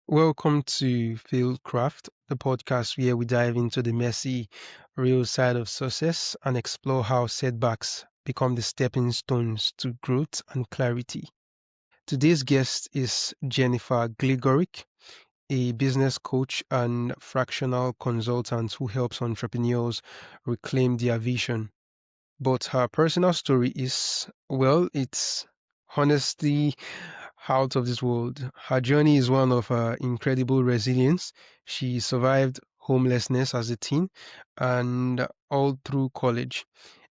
Welcome to FailCraft, the podcast where we dive into the messy, real side of success and explore how setbacks become the stepping stones to growth and clarity. Today's guest is Jennifer Gligoric, a business coach and fractional consultant who helps entrepreneurs reclaim their vision. But her personal story is, well, it's honestly out of this world. Her journey is one of incredible resilience. She survived homelessness as a teen and all through college,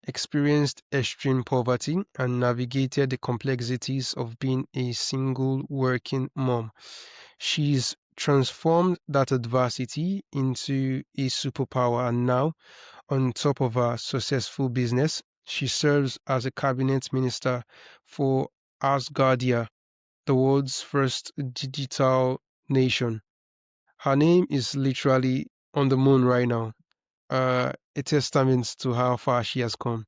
experienced extreme poverty, and navigated the complexities of being a single working mom. She's transformed that adversity into a superpower, and now on top of her successful business, she serves as a cabinet minister for Asgardia, the world's first digital nation. Her name is literally on the moon right now, a testament to how far she has come.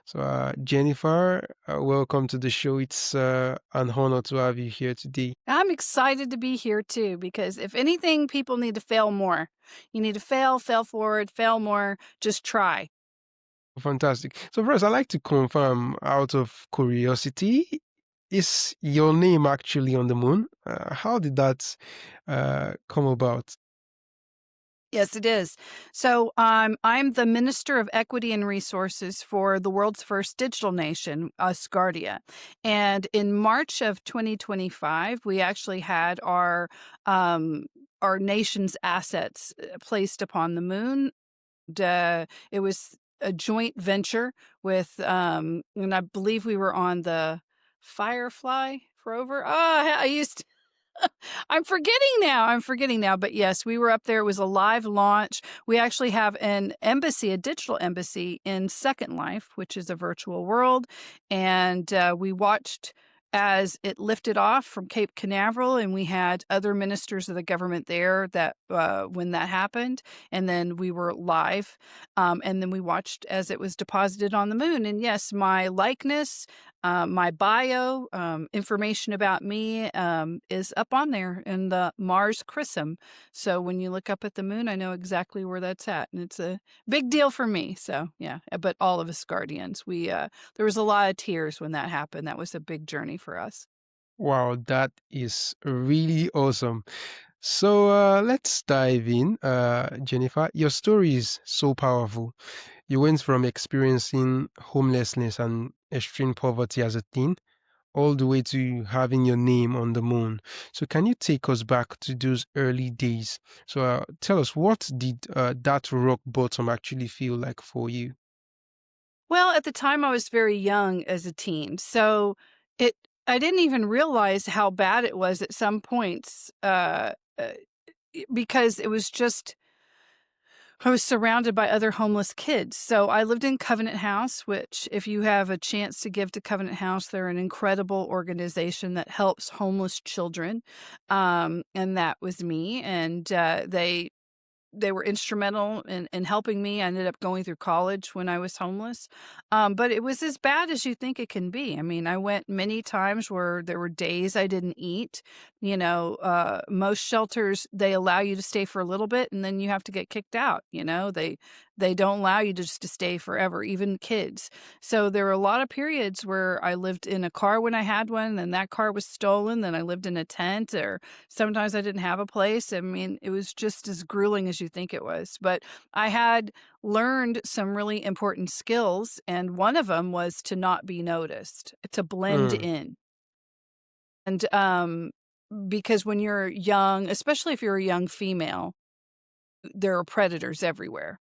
So, Jennifer, welcome to the show. It's an honor to have you here today. I'm excited to be here too, because if anything, people need to fail more. You need to fail forward, fail more, just try. Fantastic. So, first, I'd like to confirm out of curiosity, is your name actually on the moon? How did that come about? Yes, it is. So I'm the Minister of Equity and Resources for the world's first digital nation, Asgardia. And in March of 2025, we actually had our nation's assets placed upon the moon. It was a joint venture with, and I believe we were on the Firefly rover. I used I'm forgetting now, but yes, we were up there. It was a live launch. We actually have an embassy, a digital embassy in Second Life, which is a virtual world. And we watched as it lifted off from Cape Canaveral, and we had other ministers of the government there that when that happened, and then we were live, and then we watched as it was deposited on the moon. And yes, my likeness, my bio, information about me is up on there in the Mars Chrism. So when you look up at the moon, I know exactly where that's at, and it's a big deal for me. So yeah, but all of us guardians, there was a lot of tears when that happened. That was a big journey for us. Wow, that is really awesome. So let's dive in. Jennifer, your story is so powerful. You went from experiencing homelessness and extreme poverty as a teen all the way to having your name on the moon. So can you take us back to those early days? So tell us, what did that rock bottom actually feel like for you? Well, at the time I was very young as a teen, so it I didn't even realize how bad it was at some points, because it was just I was surrounded by other homeless kids. So I lived in Covenant House, which if you have a chance to give to Covenant House, they're an incredible organization that helps homeless children. And that was me. And they were instrumental in helping me. I ended up going through college when I was homeless. But it was as bad as you think it can be. I mean, I went many times where there were days I didn't eat. Most shelters, they allow you to stay for a little bit and then you have to get kicked out. They don't allow you just to stay forever, even kids. So there were a lot of periods where I lived in a car when I had one, and that car was stolen. Then I lived in a tent, or sometimes I didn't have a place. I mean, it was just as grueling as you think it was. But I had learned some really important skills, and one of them was to not be noticed, to blend Mm, in. And because when you're young, especially if you're a young female, there are predators everywhere.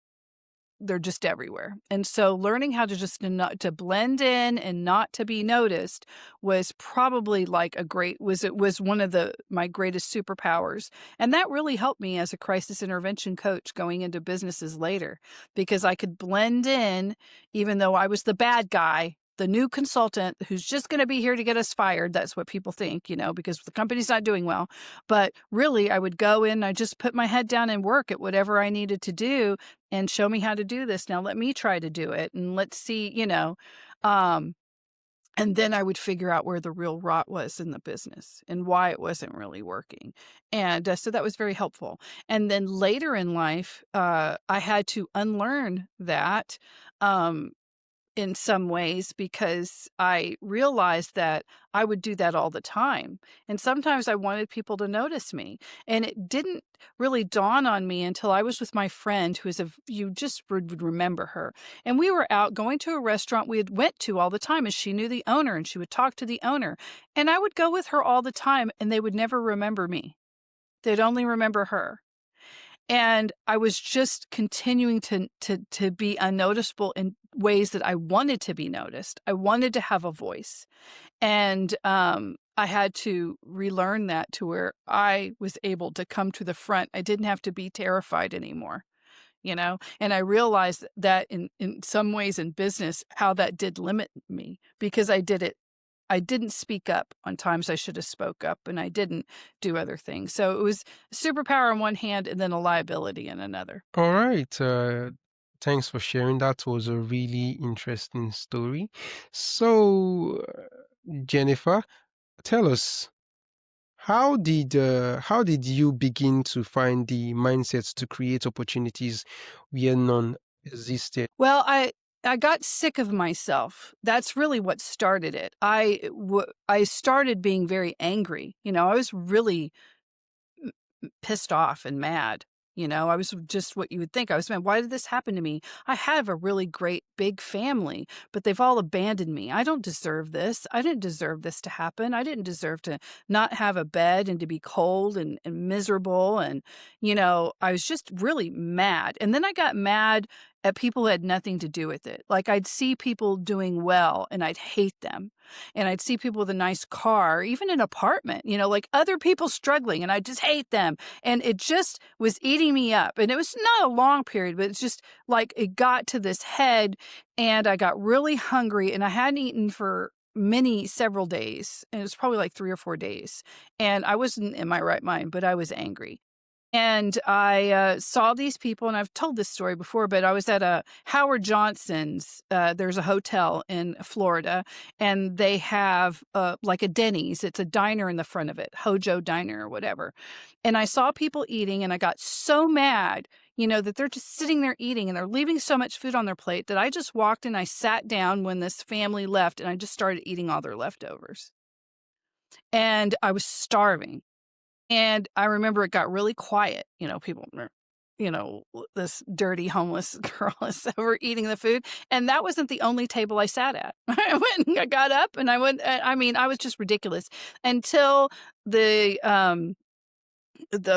They're just everywhere. And so learning how to just not to blend in and not to be noticed was probably like it was one of my greatest superpowers. And that really helped me as a crisis intervention coach going into businesses later, because I could blend in even though I was the bad guy, the new consultant who's just going to be here to get us fired. That's what people think, because the company's not doing well. But really, I would go in, I just put my head down and work at whatever I needed to do and show me how to do this. Now let me try to do it and let's see, um, And then I would figure out where the real rot was in the business and why it wasn't really working. And so that was very helpful. And then later in life, I had to unlearn that. Um, in some ways because I realized that I would do that all the time. And sometimes I wanted people to notice me. And it didn't really dawn on me until I was with my friend who is you just would remember her. And we were out going to a restaurant we had went to all the time, and she knew the owner and she would talk to the owner. And I would go with her all the time and they would never remember me. They'd only remember her. And I was just continuing to be unnoticeable in ways that I wanted to be noticed. I wanted to have a voice. And, I had to relearn that to where I was able to come to the front. I didn't have to be terrified anymore, you know? And I realized that in some ways in business, how that did limit me because I didn't speak up on times I should have spoke up, and I didn't do other things. So it was a superpower on one hand and then a liability in another. All right. Thanks for sharing. That was a really interesting story. So, Jennifer, tell us, how did you begin to find the mindsets to create opportunities where none existed? Well, I got sick of myself. That's really what started it. I started being very angry. You know, I was really pissed off and mad. You know, I was just what you would think. I was, man, why did this happen to me? I have a really great big family, but they've all abandoned me. I don't deserve this. I didn't deserve this to happen. I didn't deserve to not have a bed and to be cold and miserable. And, you know, I was just really mad. And then I got mad at people who had nothing to do with it. Like I'd see people doing well and I'd hate them. And I'd see people with a nice car, even an apartment, you know, like other people struggling, and I just hate them. And it just was eating me up. And it was not a long period, but it's just like it got to this head and I got really hungry and I hadn't eaten for several days. And it was probably like 3 or 4 days. And I wasn't in my right mind, but I was angry. And I saw these people, and I've told this story before, but I was at a Howard Johnson's. There's a hotel in Florida, and they have like a Denny's. It's a diner in the front of it, Hojo Diner or whatever. And I saw people eating, and I got so mad, you know, that they're just sitting there eating and they're leaving so much food on their plate that I just walked and I sat down when this family left, and I just started eating all their leftovers. And I was starving. And I remember it got really quiet, you know, people were, you know, this dirty homeless girl is over eating the food, and that wasn't the only table I sat at. I went and I got up and I went I mean, I was just ridiculous until the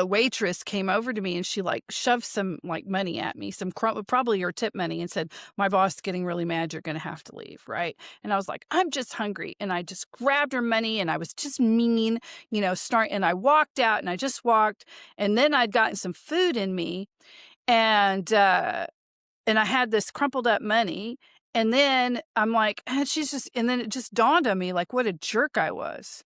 waitress came over to me and she like shoved some like money at me, some probably your tip money, and said, "My boss is getting really mad. You're going to have to leave." Right. And I was like, "I'm just hungry." And I just grabbed her money and I was just mean, you know, and I walked out and I just walked. And then I'd gotten some food in me and I had this crumpled up money. And then I'm like, and then it just dawned on me like what a jerk I was.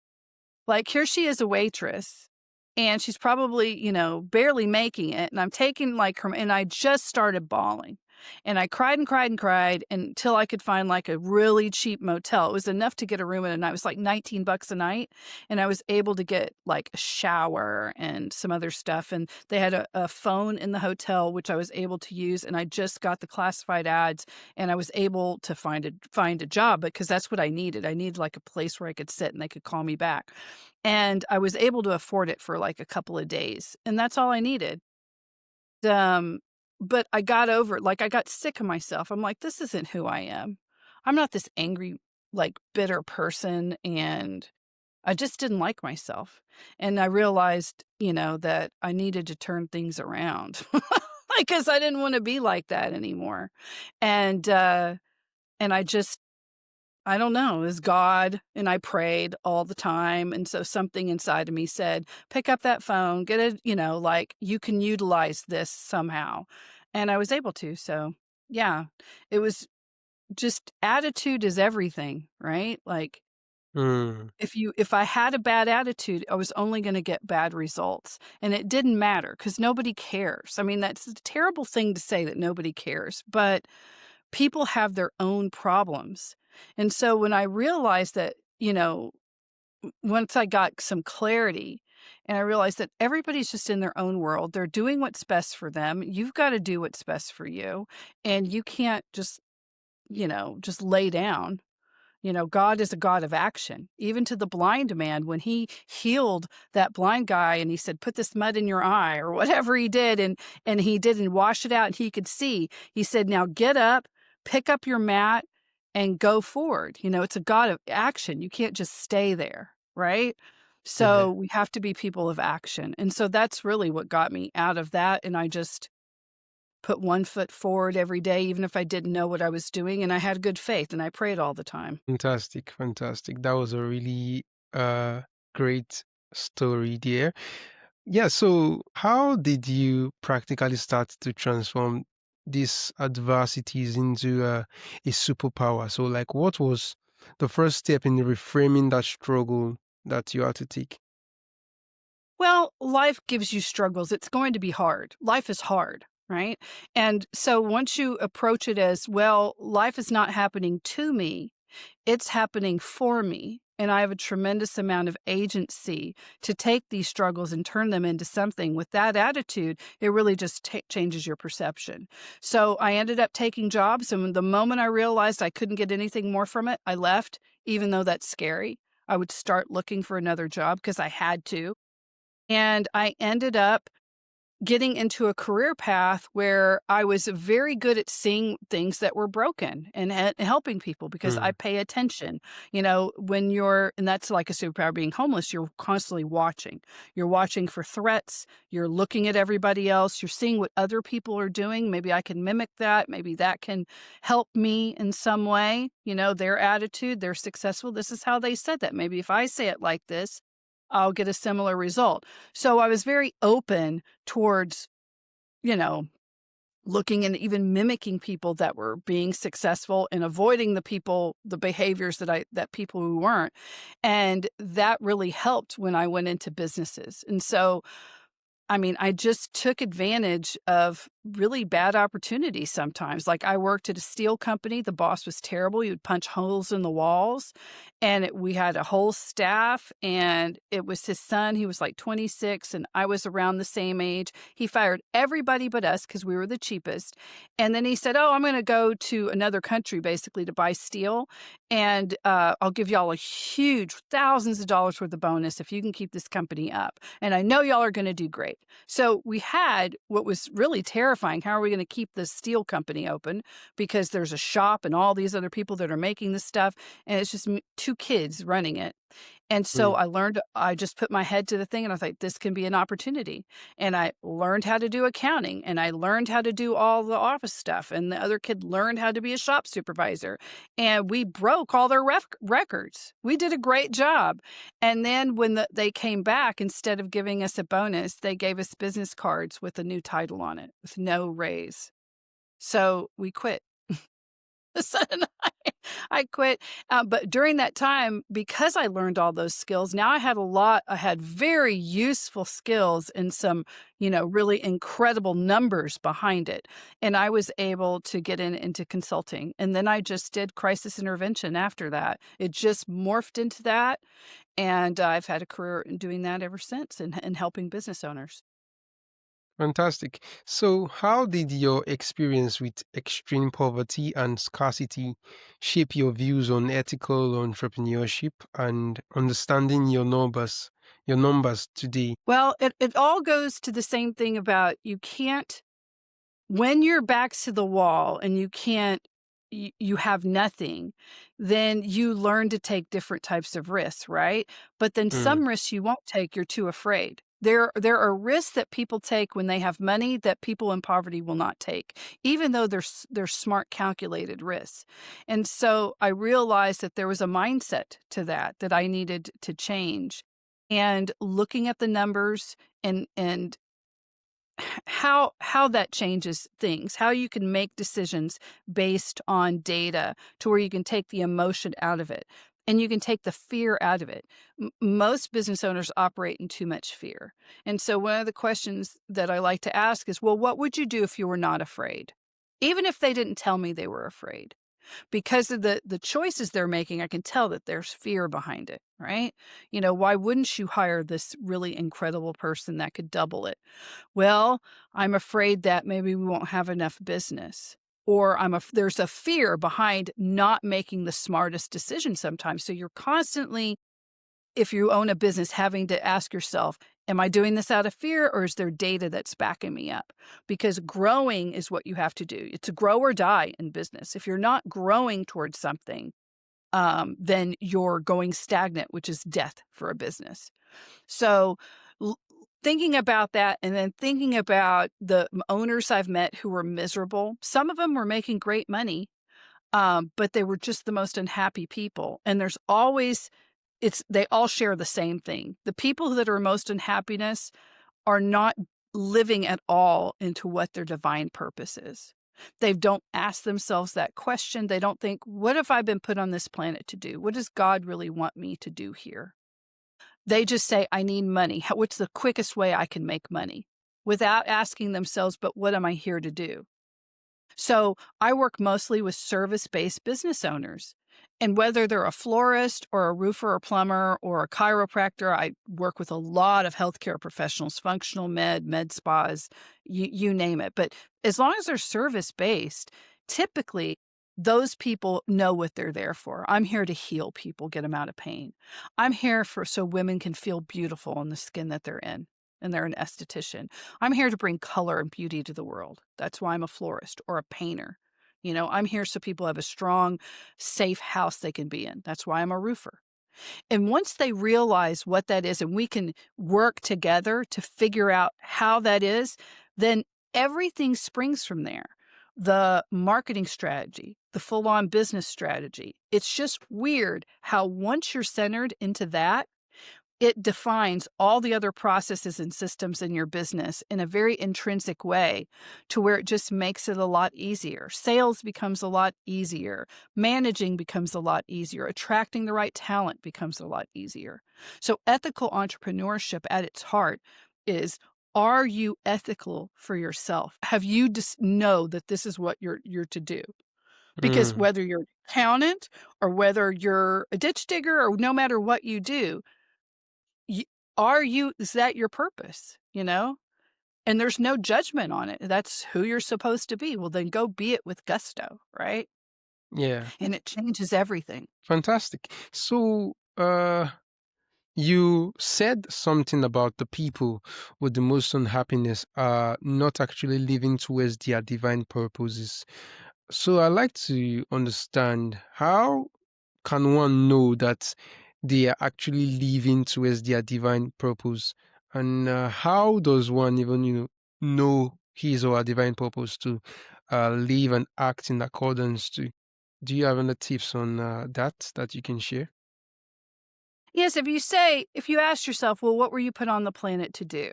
Like, here she is, a waitress, and she's probably, you know, barely making it, and I'm taking, like, her and I just started bawling, and I cried and cried and cried until I could find, like, a really cheap motel. It was enough to get a room in a night. It was, like, $19 a night, and I was able to get, like, a shower and some other stuff, and they had a phone in the hotel, which I was able to use, and I just got the classified ads, and I was able to find a job because that's what I needed. I needed, like, a place where I could sit and they could call me back. And I was able to afford it for, like, a couple of days, and that's all I needed. Um, but I got over it, like, I got sick of myself. I'm like, "This isn't who I am. I'm not this angry, like, bitter person," and I just didn't like myself. And I realized, you know, that I needed to turn things around, like, 'cause I didn't wanna be like that anymore. And, uh, and I don't know, is God, and I prayed all the time, and so something inside of me said, "Pick up that phone, get it," you know, like, "You can utilize this somehow," and I was able to, so, yeah, it was just attitude is everything, right? Like, Hmm. if I had a bad attitude, I was only gonna get bad results, and it didn't matter because nobody cares. I mean, that's a terrible thing to say that nobody cares, but people have their own problems. And so when I realized that, once I got some clarity and I realized that everybody's just in their own world, they're doing what's best for them. You've got to do what's best for you. And you can't just lay down. God is a God of action. Even to the blind man, when he healed that blind guy and he said, "Put this mud in your eye," or whatever he did, and he did and wash it out and he could see. He said, "Now get up, pick up your mat, and go forward." It's a God of action. You can't just stay there, right? Yeah. So we have to be people of action. And so that's really what got me out of that. And I just put one foot forward every day, even if I didn't know what I was doing. And I had good faith and I prayed all the time. Fantastic, fantastic. That was a really uh great story there. Yeah, so how did you practically start to transform these adversities into a superpower? So, like, what was the first step in reframing that struggle that you had to take? Well, life gives you struggles. It's going to be hard. Life is hard, right? And so once you approach it as, well, life is not happening to me, it's happening for me. And I have a tremendous amount of agency to take these struggles and turn them into something. With that attitude, it really just changes your perception. So I ended up taking jobs. And the moment I realized I couldn't get anything more from it, I left, even though that's scary. I would start looking for another job because I had to. And I ended up getting into a career path where I was very good at seeing things that were broken and helping people because I Mm, pay attention. And that's like a superpower being homeless, you're constantly watching. You're watching for threats, you're looking at everybody else, you're seeing what other people are doing. Maybe I can mimic that. Maybe that can help me in some way. Their attitude, they're successful. This is how they said that. Maybe if I say it like this, I'll get a similar result. So I was very open towards, you know, looking and even mimicking people that were being successful and avoiding the behaviors that people who weren't. And that really helped when I went into businesses. And so I just took advantage of really bad opportunities sometimes. Like I worked at a steel company. The boss was terrible. He would punch holes in the walls. And we had a whole staff, and it was his son. He was like 26, and I was around the same age. He fired everybody but us because we were the cheapest. And then he said, "Oh, I'm going to go to another country basically to buy steel. And I'll give y'all a huge thousands of dollars worth of bonus if you can keep this company up. And I know y'all are going to do great." So we had what was really terrifying. How are we going to keep this steel company open? Because there's a shop and all these other people that are making this stuff. And it's just two kids running it. And so mm, I just put my head to the thing and I thought, this can be an opportunity. And I learned how to do accounting and I learned how to do all the office stuff. And the other kid learned how to be a shop supervisor. And we broke all their records. We did a great job. And then when they came back, instead of giving us a bonus, they gave us business cards with a new title on it with no raise. So we quit. And I quit. But during that time, because I learned all those skills, now I had very useful skills and some, really incredible numbers behind it. And I was able to get into consulting. And then I just did crisis intervention after that. It just morphed into that. And I've had a career in doing that ever since and helping business owners. fantastic. So, how did your experience with extreme poverty and scarcity shape your views on ethical entrepreneurship and understanding your numbers today? Well, it all goes to the same thing about you can't. When your back's to the wall and you can't you have nothing, then you learn to take different types of risks, right? But then Mm, some risks you won't take, you're too afraid. There are risks that people take when they have money that people in poverty will not take, even though they're smart, calculated risks. And so I realized that there was a mindset to that I needed to change. And looking at the numbers and how that changes things, how you can make decisions based on data to where you can take the emotion out of it and you can take the fear out of it. Most business owners operate in too much fear. And so one of the questions that I like to ask is, well, what would you do if you were not afraid? even if they didn't tell me they were afraid. Because of the choices they're making, I can tell that there's fear behind it, right? Why wouldn't you hire this really incredible person that could double it? Well, I'm afraid that maybe we won't have enough business. Or there's a fear behind not making the smartest decision sometimes. So you're constantly, if you own a business, having to ask yourself, am I doing this out of fear, or is there data that's backing me up? Because growing is what you have to do. It's a grow or die in business. If you're not growing towards something, then you're going stagnant, which is death for a business. So l- thinking about that, and then thinking about the owners I've met who were miserable. Some of them were making great money, but they were just the most unhappy people. And there's always they all share the same thing. The people that are most unhappiness are not living at all into what their divine purpose is. They don't ask themselves that question. They don't think, what have I been put on this planet to do? What does God really want me to do here? They just say, I need money. What's the quickest way I can make money? Without asking themselves, but what am I here to do? So I work mostly with service-based business owners. And whether they're a florist or a roofer or plumber or a chiropractor, I work with a lot of healthcare professionals, functional med spas, you name it. But as long as they're service-based, typically those people know what they're there for. I'm here to heal people, get them out of pain. I'm here so women can feel beautiful in the skin that they're in, and they're an esthetician. I'm here to bring color and beauty to the world. That's why I'm a florist or a painter. I'm here so people have a strong, safe house they can be in. That's why I'm a roofer. And once they realize what that is and we can work together to figure out how that is, then everything springs from there. The marketing strategy, the full on business strategy. It's just weird how once you're centered into that, it defines all the other processes and systems in your business in a very intrinsic way to where it just makes it a lot easier. Sales becomes a lot easier. Managing becomes a lot easier. Attracting the right talent becomes a lot easier. So ethical entrepreneurship at its heart is, are you ethical for yourself? Have you just know that this is what you're to do? Because Mm, whether you're an accountant or whether you're a ditch digger or no matter what you do, Y is that your purpose, And there's no judgment on it. That's who you're supposed to be. Well, then go be it with gusto, right? yeah, And it changes everything. fantastic. So, you said something about the people with the most unhappiness are not actually living towards their divine purposes. So I'd like to understand, how can one know that they are actually living towards their divine purpose? And how does one even, know his or her divine purpose to live and act in accordance to? Do you have any tips on that you can share? Yes, if you ask yourself, well, what were you put on the planet to do?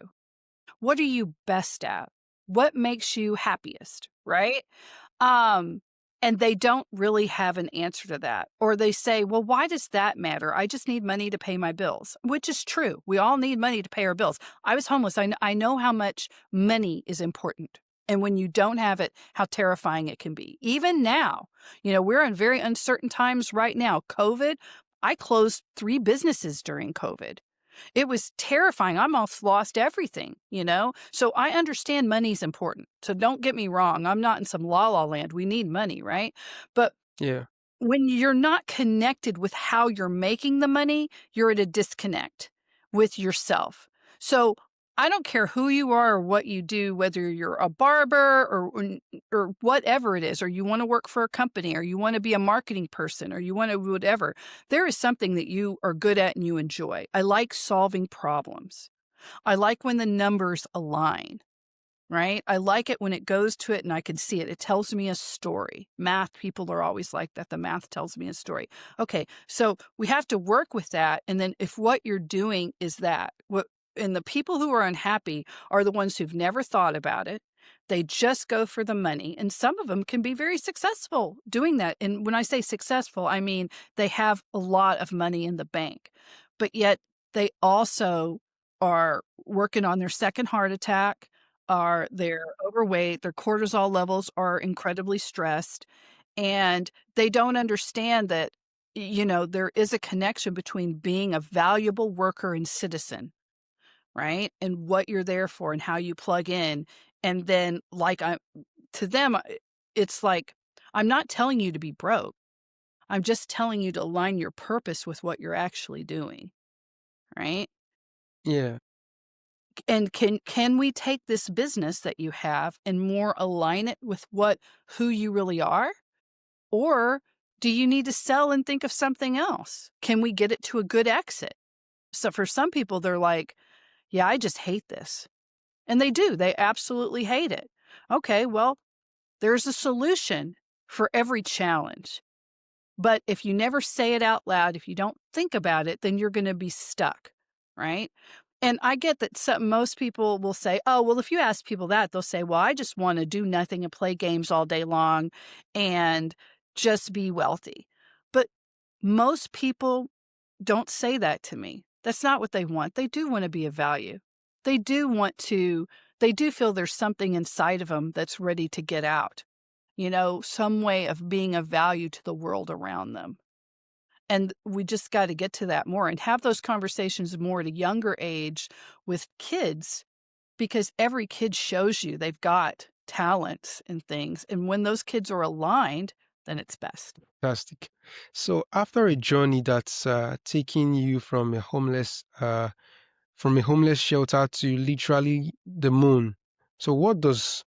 What are you best at? What makes you happiest, right? Um, and they don't really have an answer to that. Or they say, well, why does that matter? I just need money to pay my bills, which is true. We all need money to pay our bills. I was homeless. I know how much money is important. And when you don't have it, how terrifying it can be. Even now, we're in very uncertain times right now. COVID, I closed 3 businesses during COVID. It was terrifying. I almost lost everything. So I understand money's important. So don't get me wrong. I'm not in some la la land. We need money, right? But Yeah, when you're not connected with how you're making the money, you're at a disconnect with yourself. So I don't care who you are or what you do, whether you're a barber or whatever it is, or you want to work for a company, or you want to be a marketing person, or you want to whatever. There is something that you are good at and you enjoy. I like solving problems. I like when the numbers align. Right? I like it when it goes to it and I can see it. It tells me a story. Math people are always like that. The math tells me a story. Okay, so we have to work with that. And then if what you're doing is that, and the people who are unhappy are the ones who've never thought about it. They just go for the money. And some of them can be very successful doing that. And when I say successful, I mean they have a lot of money in the bank, but yet they also are working on their second heart attack, they're overweight, their cortisol levels are incredibly stressed, and they don't understand that, there is a connection between being a valuable worker and citizen, right? And what you're there for and how you plug in. And then, to them, it's like, I'm not telling you to be broke. I'm just telling you to align your purpose with what you're actually doing, right? Yeah. And can we take this business that you have and more align it with who you really are? Or do you need to sell and think of something else? Can we get it to a good exit? So for some people, they're like, yeah, I just hate this. And they do. They absolutely hate it. Okay, well, there's a solution for every challenge. But if you never say it out loud, if you don't think about it, then you're going to be stuck, right? And I get that most people will say, oh, well, if you ask people that, they'll say, well, I just want to do nothing and play games all day long and just be wealthy. But most people don't say that to me. That's not what they want. They do want to be of value. They do want to, they do feel there's something inside of them that's ready to get out, some way of being of value to the world around them. And we just got to get to that more and have those conversations more at a younger age with kids, because every kid shows you they've got talents and things. And when those kids are aligned, then it's best. Fantastic. So after a journey that's taking you from a homeless shelter to literally the moon. So what does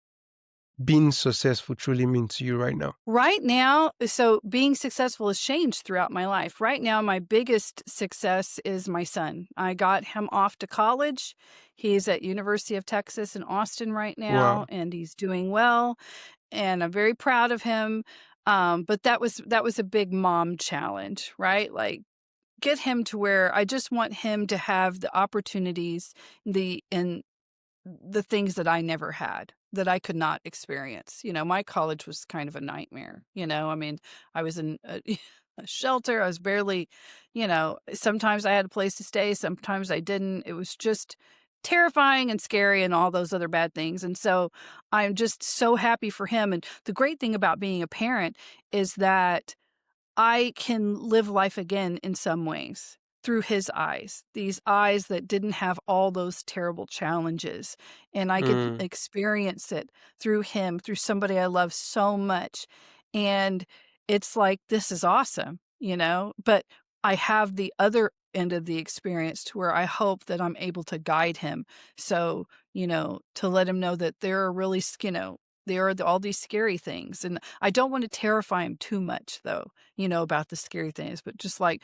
being successful truly mean to you right now? Right now, so being successful has changed throughout my life. Right now, my biggest success is my son. I got him off to college. He's at University of Texas in Austin right now, Wow, and he's doing well. And I'm very proud of him. But that was a big mom challenge, right? Like, get him to where I just want him to have the opportunities, and the things that I never had, that I could not experience. My college was kind of a nightmare. I mean, I was in a shelter. I was barely, sometimes I had a place to stay, sometimes I didn't. It was just terrifying and scary and all those other bad things. And so I'm just so happy for him. And the great thing about being a parent is that I can live life again in some ways through his eyes, these eyes that didn't have all those terrible challenges. And I get to mm, experience it through him, through somebody I love so much. And it's like, this is awesome, But I have the other end of the experience to where I hope that I'm able to guide him. So, to let him know that there are really, there are all these scary things. And I don't want to terrify him too much, though, about the scary things, but just like,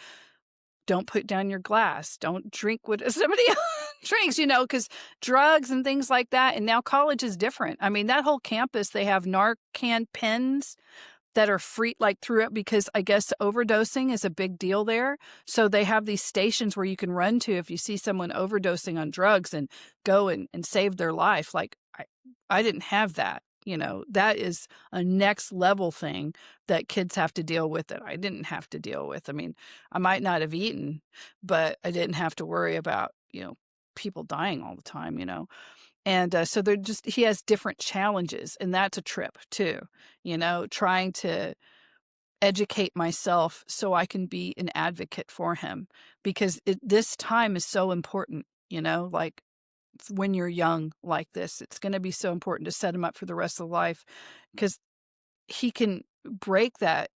don't put down your glass. Don't drink what somebody else drinks, because drugs and things like that. And now college is different. I mean, that whole campus, they have Narcan pens that are free, like through it, because I guess overdosing is a big deal there. So they have these stations where you can run to if you see someone overdosing on drugs and go and save their life. Like, I didn't have that. That is a next level thing that kids have to deal with that I didn't have to deal with. I mean, I might not have eaten, but I didn't have to worry about, people dying all the time. And so he has different challenges, and that's a trip too, trying to educate myself so I can be an advocate for him, because this time is so important, like when you're young like this, it's going to be so important to set him up for the rest of life, because he can break that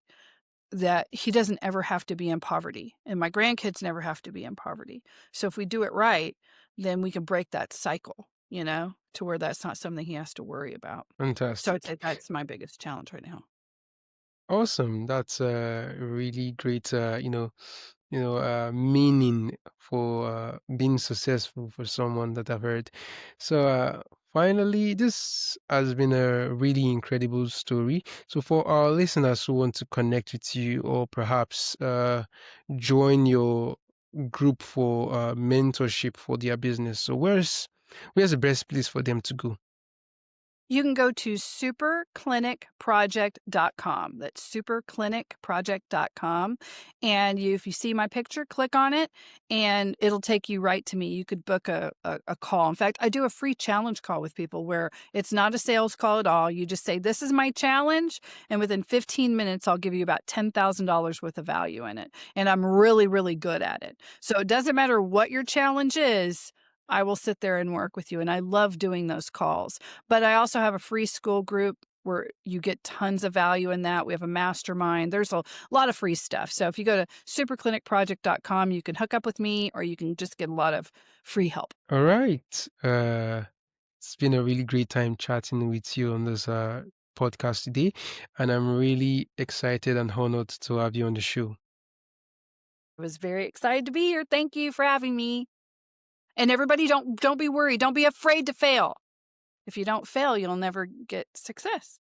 he doesn't ever have to be in poverty, and my grandkids never have to be in poverty. So if we do it right, then we can break that cycle, to where that's not something he has to worry about. So I'd fantastic. say that's my biggest challenge right now. Awesome. That's a really great, meaning for being successful for someone that I've heard. So, finally, this has been a really incredible story. So, for our listeners who want to connect with you or perhaps join your group for mentorship for their business, so where's the best place for them to go? You can go to superclinicproject.com. That's superclinicproject.com. And if you see my picture, click on it and it'll take you right to me. You could book a call. In fact, I do a free challenge call with people where it's not a sales call at all. You just say, "This is my challenge." And within 15 minutes, I'll give you about $10,000 worth of value in it. And I'm really, really good at it. So it doesn't matter what your challenge is. I will sit there and work with you. And I love doing those calls. But I also have a free school group where you get tons of value in that. We have a mastermind. There's a lot of free stuff. So if you go to superclinicproject.com, you can hook up with me or you can just get a lot of free help. All right. It's been a really great time chatting with you on this podcast today, and I'm really excited and honored to have you on the show. I was very excited to be here. Thank you for having me. And everybody don't be worried. Don't be afraid to fail. If you don't fail, you'll never get success.